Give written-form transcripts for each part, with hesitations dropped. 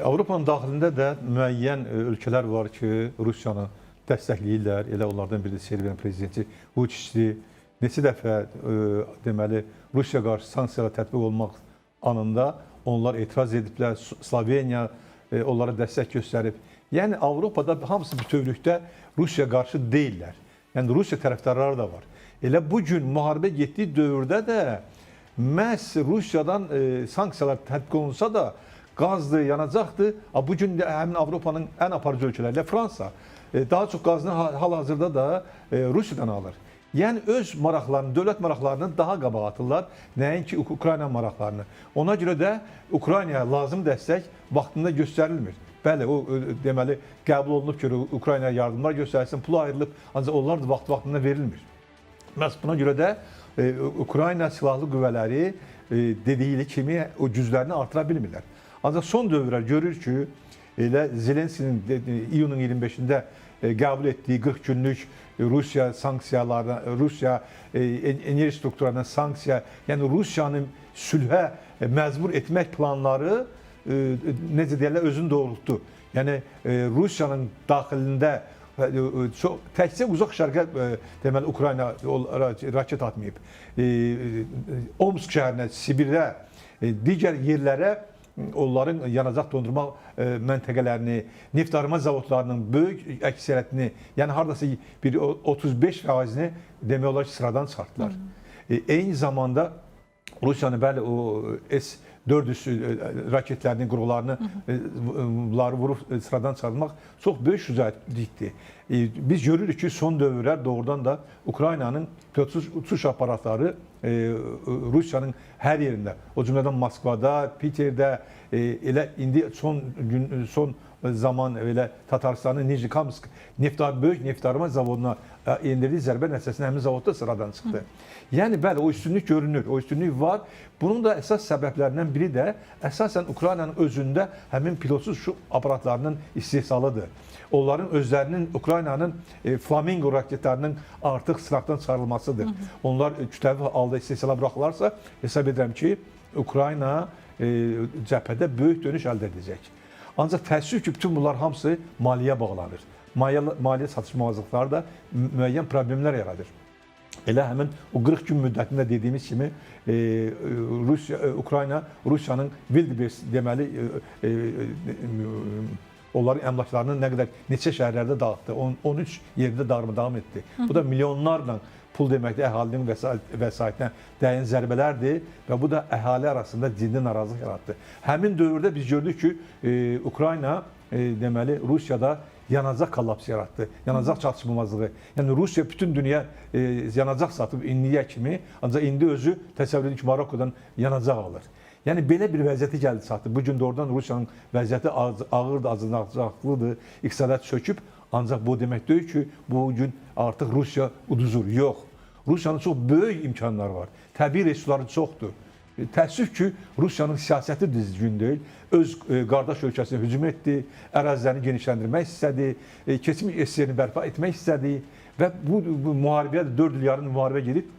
Avropanın daxilində də müəyyən ölkələr var ki, Rusiyanı dəstəkləyirlər. Elə onlardan biri Serbiyanın prezidenti Vučić neçə dəfə deməli Rusiya qarşı sanksiyalar tətbiq olmaq anında onlar etiraz ediblər. Sloveniya onlara dəstək göstərib. Yəni Avropada hamısı bütövlükdə Rusiya qarşı deyillər. Yəni Rusiya tərəfdarları da var. Elə bu gün müharibə getdiyi dövrdə də məhz Rusiyadan sanksiyalar tətbiq olunsa da qazdır, yanacaqdır. Bu gün də həmin Avropanın ən aparıcı ölkələri, Fransa, daha çox qazını hal-hazırda da Rusiyadan alır. Yəni öz maraqlarını, dövlət maraqlarını daha qabağa atırlar, nəinki Ukrayna maraqlarını. Ona görə də Ukraynaya lazım dəstək vaxtında göstərilmir. Bəli, o deməli qəbul olunub ki, Ukraynaya yardımlar göstərilsin, pulu ayrılıb, ancaq onlar da vaxtında verilmir. Məhz buna görə də Ukrayna silahlı qüvvələri dediyi kimi o güclərini artıra bilmirlər. Ancaq son dövrlər görür ki, elə Zelenskinin iyunun 25-də qəbul etdiyi 40 günlük Rusiya sanksiyalarına, Rusiya enerji strukturlarına sanksiya, yəni Rusiyanın sülhə məcbur etmək planları necə deyirlər, özünü doğrultdu. Yəni Rusiyanın daxilində təkcə uzaq şərqə deməli Ukrayna raket atmayıb. Omsk şəhərinə, Sibirə, digər yerlərə onların yanacaq dondurma məntəqələrini, neftarıma zavodlarının böyük əksəriyyətini, yəni haradasa bir 35%-ni demək olar ki, sıradan çıxartdılar. Eyni zamanda Rusiyanın bəli o S-400 raketlərinin qurğularını vurub sıradan çıxartmaq çox böyük şücaətlikdir. Biz görürük ki, son dövrlər doğrudan da Ukraynanın pilotsuz uçuş aparatları Rusiyanın hər yerində, o cümlədən Moskvada, Piterdə, elə indi son zaman elə Tataristanın Nijikamsk böyük neftarıma zavoduna endirdiyi zərbə nəticəsində həmin zavodda sıradan çıxdı. Yəni bəli, o üstünlük görünür, o üstünlük var. Bunun da əsas səbəblərindən biri də əsasən Ukraynanın özündə həmin pilotsuz uçuş aparatlarının istehsalıdır. Onların özlərinin, Ukraynanın Flamingo raketlərinin artıq sınaqdan çıxarılmasıdır. Onlar kütləvi halda istehsala buraxılarsa, hesab edirəm ki, Ukrayna cəbhədə böyük dönüş əldə edəcək. Ancaq təəssüf ki, bütün bunlar hamısı maliyyə bağlanır. Maliyyə çatışmazlıqları da müəyyən problemlər yaradır. Elə həmin o 40 gün müddətində dediyimiz kimi Ukrayna Rusiyanın Vilnius deməli onların əmlaklarını nə qədər neçə şəhərlərdə dağıtdı, 13 yerdə darmadağın etdi. Bu da milyonlarla pul deməkdir, əhalinin vəsaitinə dəyin zərbələrdir və bu da əhali arasında ciddi narazılıq yaratdı. Həmin dövrdə biz gördük ki, Ukrayna deməli Rusiyada yanacaq kollapsı yaratdı, yanacaq çatışmamazlığı. Yəni Rusiya bütün dünya yanacaq satıb indiyə kimi, ancaq indi özü təsəvvür edin ki, Marokodan yanacaq alır. Yəni belə bir vəziyyəti gəldi çatdı. Bu gün doğrudan Rusiyanın vəziyyəti ağırdır, acınacaqlıdır, iqtisadiyyat çöküb. Ancaq bu demək deyil ki, bu gün artıq Rusiya uduzur. Yox. Rusiyanın çox böyük imkanları var. Təbii resursları çoxdur. Təəssüf ki, Rusiyanın siyasəti düzgün deyil. Öz qardaş ölkəsinə hücum etdi, ərazilərini genişləndirmək istədi, keçmiş SSR-ni bərpa etmək istədi və bu müharibəyə 4 il yarım müharibə gedib,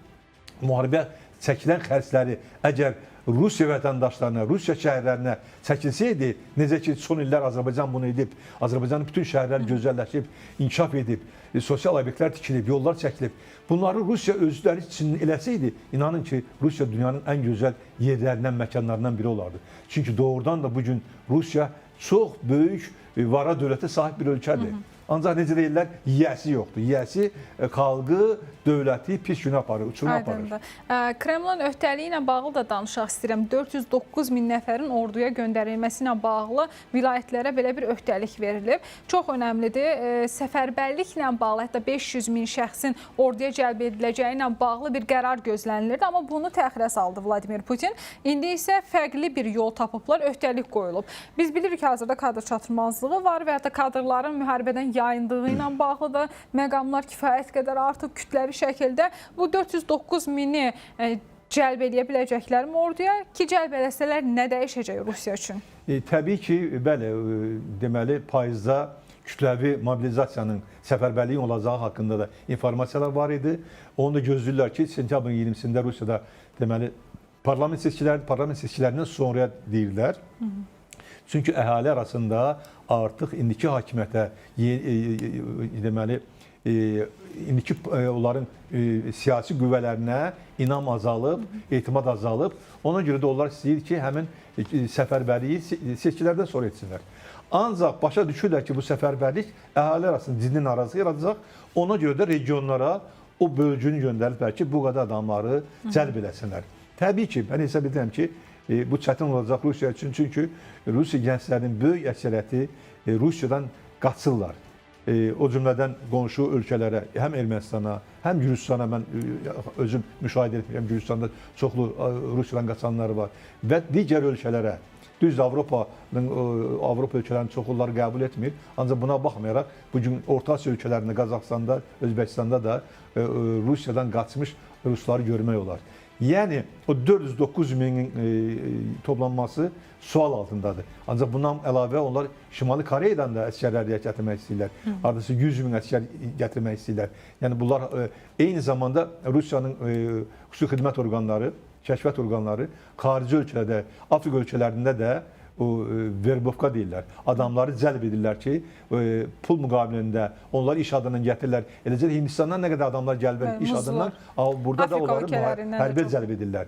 müharibə çəkilən xərcləri əgər Rusiya vətəndaşlarına, Rusiya şəhərlərinə çəkilsəydi, necə ki, son illər Azərbaycan bunu edib, Azərbaycanın bütün şəhərləri gözəlləşib, inkişaf edib, sosial obyektlər tikilib, yollar çəkilib. Bunları Rusiya özləri üçün eləsəydi, inanın ki, Rusiya dünyanın ən gözəl yerlərindən, məkanlarından biri olardı. Çünki doğrudan da bugün Rusiya çox böyük vara dövlətə sahib bir ölkədir. Ancaq necə deyirlər, yiyəsi yoxdur. Yiyəsi xalqı, dövləti pis günə aparır, uçuruma aparır. Kremlin öhdəliyi ilə bağlı da danışaq istəyirəm. 409 min nəfərin orduya göndərilməsi ilə bağlı vilayətlərə belə bir öhdəlik verilib. Çox önəmlidir. Səfərbərliklə bağlı, hətta 500 min şəxsin orduya cəlb ediləcəyi ilə bağlı bir qərar gözlənilirdi. Amma bunu təxirə saldı Vladimir Putin. İndi isə fərqli bir yol tapıblar, öhdəlik qoyulub. Biz bilirik ki, hazırda kadr çatışmazlığı var və hətta kadrların müharibədən yayındığı ilə bağlı da məqamlar kifayət qədər artıq kütləvi şəkildə bu 409 mini cəlb edə biləcəklərmi orduya ki, cəlb eləsələr nə dəyişəcək Rusiya üçün? Təbii ki, bəli, deməli payızda kütləvi mobilizasiyanın səfərbərliyin olacağı haqqında da informasiyalar var idi. Onu da gözləyirlər ki, sentyabrın 20-sində Rusiyada deməli parlament seçkilərindən sonra deyirlər. Çünki əhali arasında artıq indiki hakimiyyətə deməli indiki onların siyasi qüvvələrinə inam azalıb, etimad azalıb. Ona görə də onlar istəyir ki, həmin səfərbərliyi seçkilərdən sonra etsinlər. Ancaq başa düşürlər ki, bu səfərbərlik əhali arasında ciddi narazılıq yaradacaq. Ona görə də regionlara o bölgünü göndəriblər ki, bu qədər adamları cəlb eləsinlər. Təbii ki, mən hesab edirəm ki, bu çətin olacaq Rusiya üçün. Çünki Rusiya gənclərinin böyük əksəriyyəti Rusiyadan qaçırlar. O cümlədən qonşu ölkələrə, həm Ermənistana, həm Gürcüstana mən özüm müşahidə etmirəm. Gürcüstanda çoxlu Rusiyadan qaçanlar var və digər ölkələrə. Düzdür, Avropa ölkələrinin çoxu onları qəbul etmir. Ancaq buna baxmayaraq, bugün Orta Asiya ölkələrində, Qazaxstanda, Özbəkistanda da Rusiyadan qaçmış rusları görmək olar. Yəni, o 409 minin toplanması sual altındadır. Ancaq bundan əlavə onlar Şimali Koreyadan da əsgərləri gətirmək istəyirlər. Hardasa 100 min əsgər gətirmək istəyirlər. Yəni, bunlar eyni zamanda Rusiyanın xüsusi xidmət orqanları, kəşfiyyat orqanları xarici ölkələrdə, Afrika ölkələrində də verbovka deyirlər. Adamları cəlb edirlər ki, pul müqabilində onları iş adından gətirirlər. Eləcə də Hindistandan nə qədər adamlar gəlbir iş adından, burada da onları hərbi cəlb edirlər.